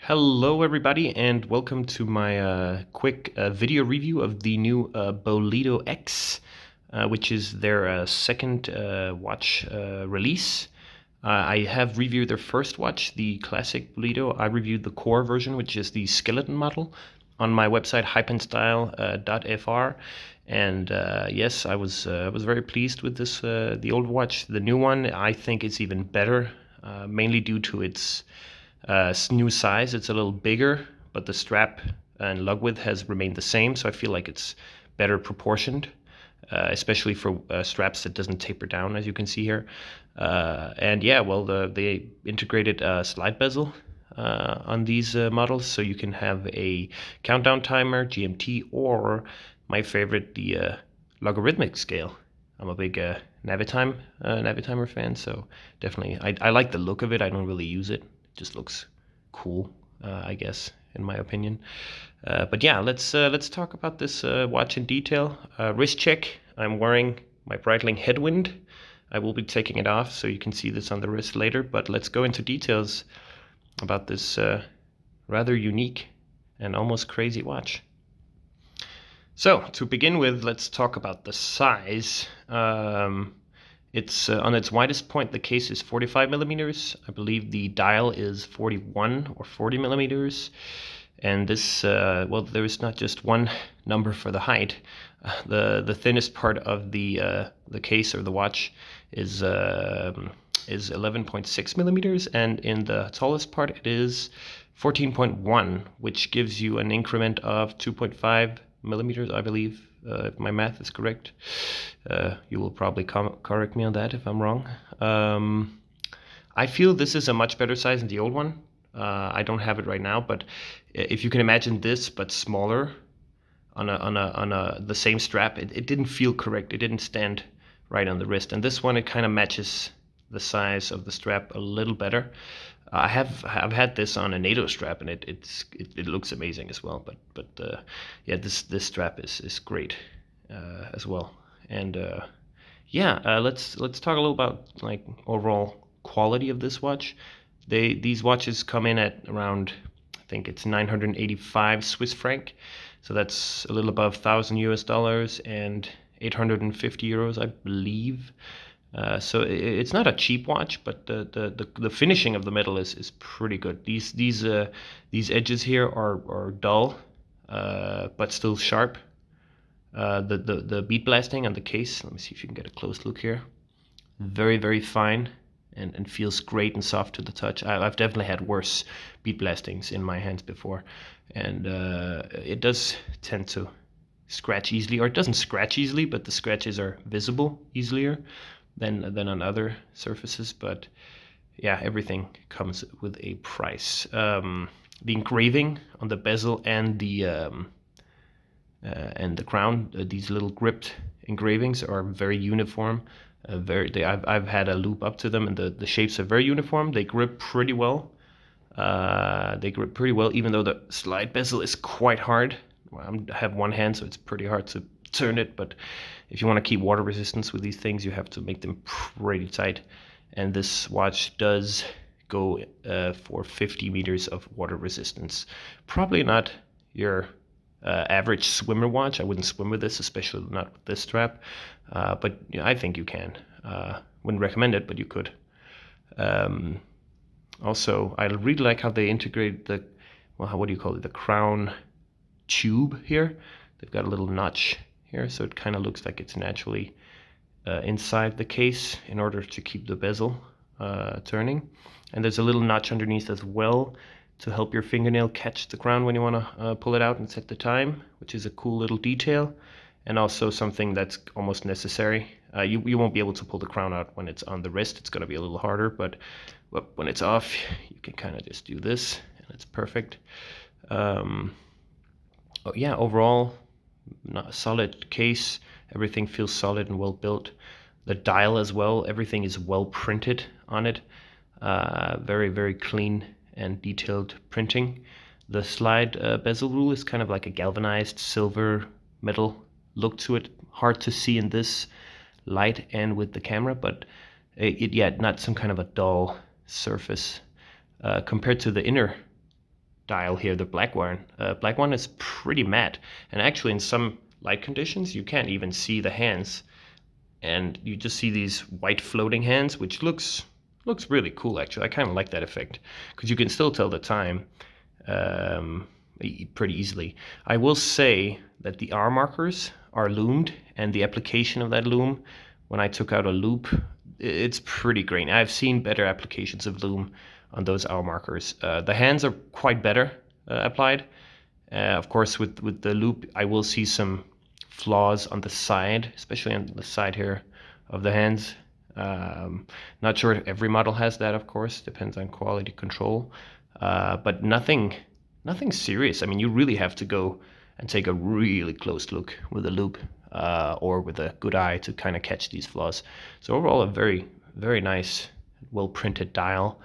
Hello everybody and welcome to my quick video review of the new Bolito X, which is their second watch release. I have reviewed their first watch, the classic Bolito. I reviewed the core version, which is the skeleton model, on my website hypenstyle.fr. And yes, I was very pleased with this the old watch. The new one I think is even better, mainly due to its new size. It's a little bigger, but the strap and lug width has remained the same, so I feel like it's better proportioned, especially for straps that doesn't taper down, as you can see here. And yeah, well, they integrated a slide bezel on these models, so you can have a countdown timer, GMT, or my favorite, the logarithmic scale. I'm a big Navitimer fan, so definitely I like the look of it. I don't really use it. It just looks cool, I guess, in my opinion. But yeah, let's talk about this watch in detail. Wrist check. I'm wearing my Breitling Headwind. I will be taking it off, so you can see this on the wrist later. But let's go into details about this rather unique and almost crazy watch. So to begin with, let's talk about the size. It's on its widest point, the case is 45 millimeters. I believe the dial is 41 or 40 millimeters. And this, well, there is not just one number for the height. The thinnest part of the case or the watch is 11.6 millimeters, and in the tallest part it is 14.1, which gives you an increment of 2.5 millimeters, I believe, if my math is correct. You will probably correct me on that if I'm wrong. I feel this is a much better size than the old one. I don't have it right now, but if you can imagine this but smaller on the same strap, it didn't feel correct. It didn't stand right on the wrist. And this one, it kind of matches the size of the strap a little better. I've had this on a NATO strap, and it looks amazing as well. But yeah, this strap is great as well. And yeah, let's talk a little about like overall quality of this watch. These watches come in at around, I think it's 985 Swiss franc, so that's a little above 1,000 US dollars and 850 euros, I believe. So it's not a cheap watch, but the finishing of the metal is pretty good. These edges here are dull, but still sharp. The bead blasting on the case. Let me see if you can get a close look here. Very fine and feels great and soft to the touch. I've definitely had worse bead blastings in my hands before, and it does tend to scratch easily, or it doesn't scratch easily, but the scratches are visible easier than on other surfaces. But yeah, everything comes with a price. The engraving on the bezel and the crown, these little gripped engravings are very uniform. I've had a loop up to them, and the shapes are very uniform. They grip pretty well. Even though the slide bezel is quite hard. Well, I have one hand, so it's pretty hard to turn it, but if you want to keep water resistance with these things, you have to make them pretty tight. And this watch does go for 50 meters of water resistance. Probably not your average swimmer watch. I wouldn't swim with this, especially not with this strap, but you know, I think you can. Wouldn't recommend it, but you could. Also, I really like how they integrate the, well, what do you call it, the crown tube here. They've got a little notch here, so it kind of looks like it's naturally inside the case in order to keep the bezel turning. And there's a little notch underneath as well to help your fingernail catch the crown when you want to pull it out and set the time, which is a cool little detail, and also something that's almost necessary. You won't be able to pull the crown out when it's on the wrist. It's going to be a little harder, but when it's off, you can kind of just do this, and it's perfect. Oh yeah, overall, not a solid case. Everything feels solid and well built. The dial as well, everything is well printed on it. Very clean and detailed printing. The slide bezel rule is kind of like a galvanized silver metal look to it. Hard to see in this light and with the camera, but yeah, not some kind of a dull surface compared to the inner dial here, the black one is pretty matte, and actually in some light conditions you can't even see the hands, and you just see these white floating hands, which looks really cool actually. I kind of like that effect because you can still tell the time pretty easily. I will say that the R markers are loomed, and the application of that loom, when I took out a loop, it's pretty grainy. I've seen better applications of loom on those hour markers. The hands are quite better applied. Of course, with the loop, I will see some flaws on the side, especially on the side here of the hands. Not sure if every model has that, of course, depends on quality control, but nothing serious. I mean, you really have to go and take a really close look with a loop or with a good eye to kind of catch these flaws. So overall, a very, very nice, well printed dial.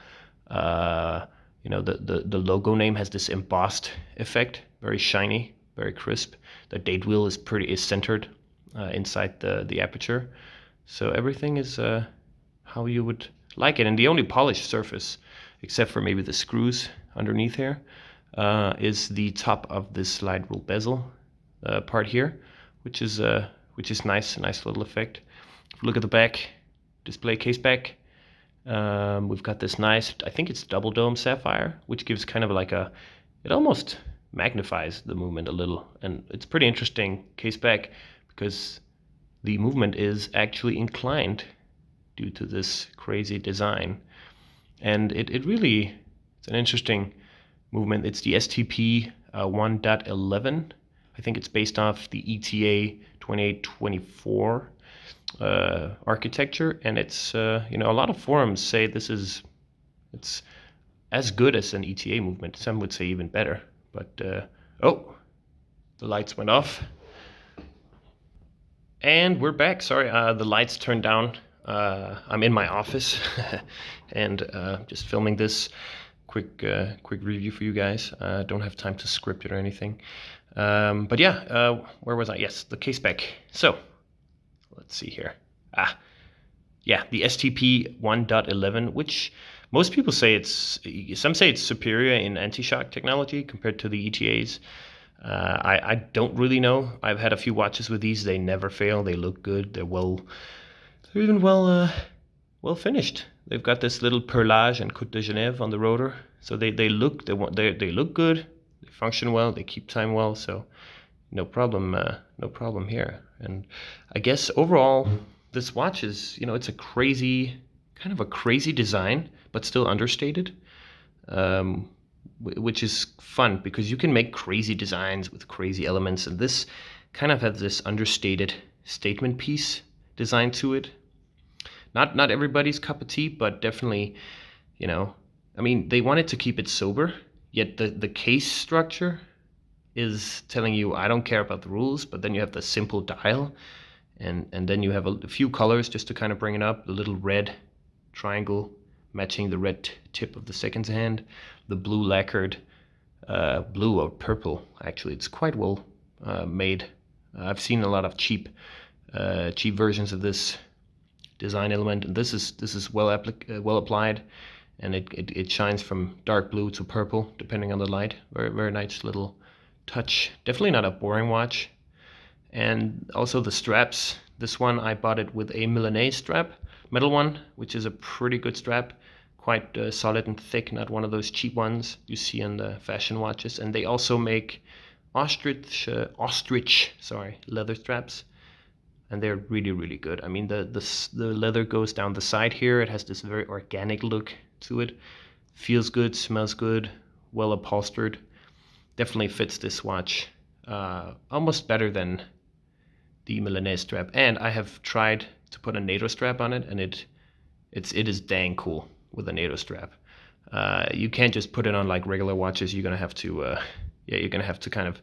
You know, the logo name has this embossed effect, very shiny, very crisp. The date wheel is centered inside the aperture. So everything is how you would like it. And the only polished surface, except for maybe the screws underneath here, is the top of this slide rule bezel part here, which is nice, a nice little effect. If you look at the back, display case back, we've got this nice, I think it's double dome sapphire, which gives kind of like it almost magnifies the movement a little, and it's pretty interesting case back because the movement is actually inclined due to this crazy design, and it really, it's an interesting movement. It's the STP 1.11. I think it's based off the ETA 2824 architecture, and it's you know, a lot of forums say it's as good as an ETA movement. Some would say even better, but oh, the lights went off and we're back. Sorry, the lights turned down. I'm in my office and just filming this quick review for you guys. Don't have time to script it or anything, but yeah, where was I? Yes, the case back. So let's see here. Yeah, the STP 1.11, which most people say some say it's superior in anti-shock technology compared to the ETAs. I don't really know. I've had a few watches with these. They never fail. They look good. They're even well finished. They've got this little perlage and Côte de Genève on the rotor, so they look good. They function well. They keep time well. So no problem here. And I guess overall, this watch is, you know, it's kind of a crazy design, but still understated, which is fun because you can make crazy designs with crazy elements, and this kind of has this understated statement piece design to it. Not everybody's cup of tea, but definitely, you know, I mean, they wanted to keep it sober, yet the case structure is telling you, I don't care about the rules, but then you have the simple dial, and then you have a few colors just to kind of bring it up. The little red triangle matching the red tip of the seconds hand, the blue lacquered, blue or purple, actually, it's quite well made. I've seen a lot of cheap versions of this design element, and this is well applied, and it shines from dark blue to purple depending on the light. Very, very nice little touch. Definitely not a boring watch. And also the straps, this one I bought it with a Milanese strap, metal one, which is a pretty good strap, quite solid and thick, not one of those cheap ones you see on the fashion watches. And they also make ostrich leather straps, and they're really, really good. I mean, the leather goes down the side here. It has this very organic look to it. Feels good, smells good, well upholstered. Definitely fits this watch almost better than the Milanese strap. And I have tried to put a NATO strap on it, and it is dang cool with a NATO strap. You can't just put it on like regular watches. You're gonna have to you're gonna have to kind of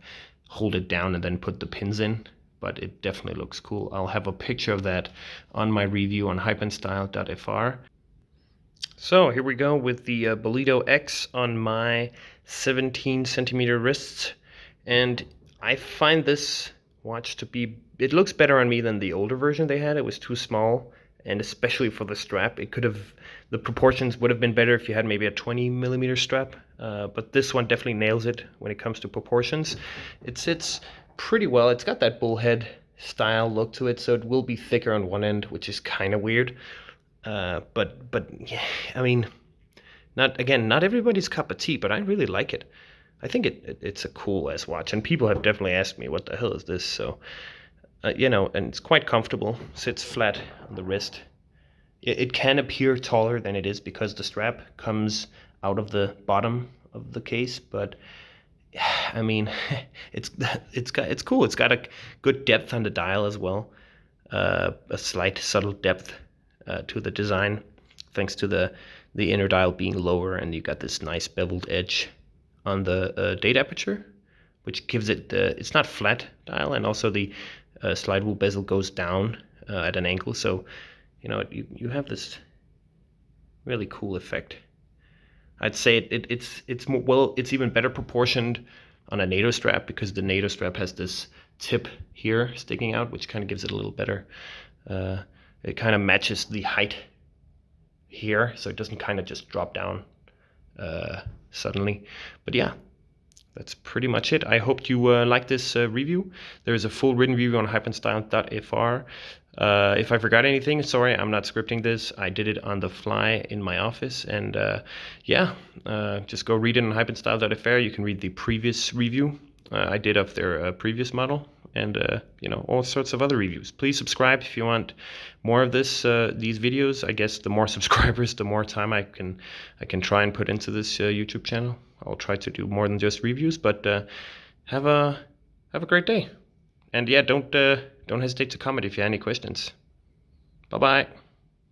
hold it down and then put the pins in, but it definitely looks cool. I'll have a picture of that on my review on hypenstyle.fr. So here we go with the Bolito X on my 17 centimeter wrists, and I find this watch to be, it looks better on me than the older version they had. It was too small and especially for the strap. The proportions would have been better if you had maybe a 20mm strap, but this one definitely nails it when it comes to proportions. It sits pretty well. It's got that bullhead style look to it, so it will be thicker on one end, which is kind of weird. But yeah, I mean, not everybody's cup of tea, but I really like it. I think it's a cool ass watch, and people have definitely asked me, what the hell is this? So, and it's quite comfortable, sits flat on the wrist. It can appear taller than it is because the strap comes out of the bottom of the case, but I mean, it's cool. It's got a good depth on the dial as well, a slight subtle depth to the design, thanks to the inner dial being lower, and you got this nice beveled edge on the date aperture, which gives it it's not flat dial, and also the slidable bezel goes down at an angle, so you have this really cool effect. I'd say it's more, well, it's even better proportioned on a NATO strap, because the NATO strap has this tip here sticking out, which kind of gives it a little better. It kind of matches the height here, so it doesn't kind of just drop down suddenly. But yeah, that's pretty much it. I hope you like this review. There is a full written review on hypenstyle.fr. If I forgot anything, sorry, I'm not scripting this. I did it on the fly in my office, and just go read it on hypenstyle.fr. You can read the previous review I did of their previous model, and all sorts of other reviews. Please subscribe if you want more of these videos. I guess the more subscribers, the more time I can try and put into this YouTube channel. I'll try to do more than just reviews, but have a great day. And yeah, don't hesitate to comment if you have any questions. Bye bye.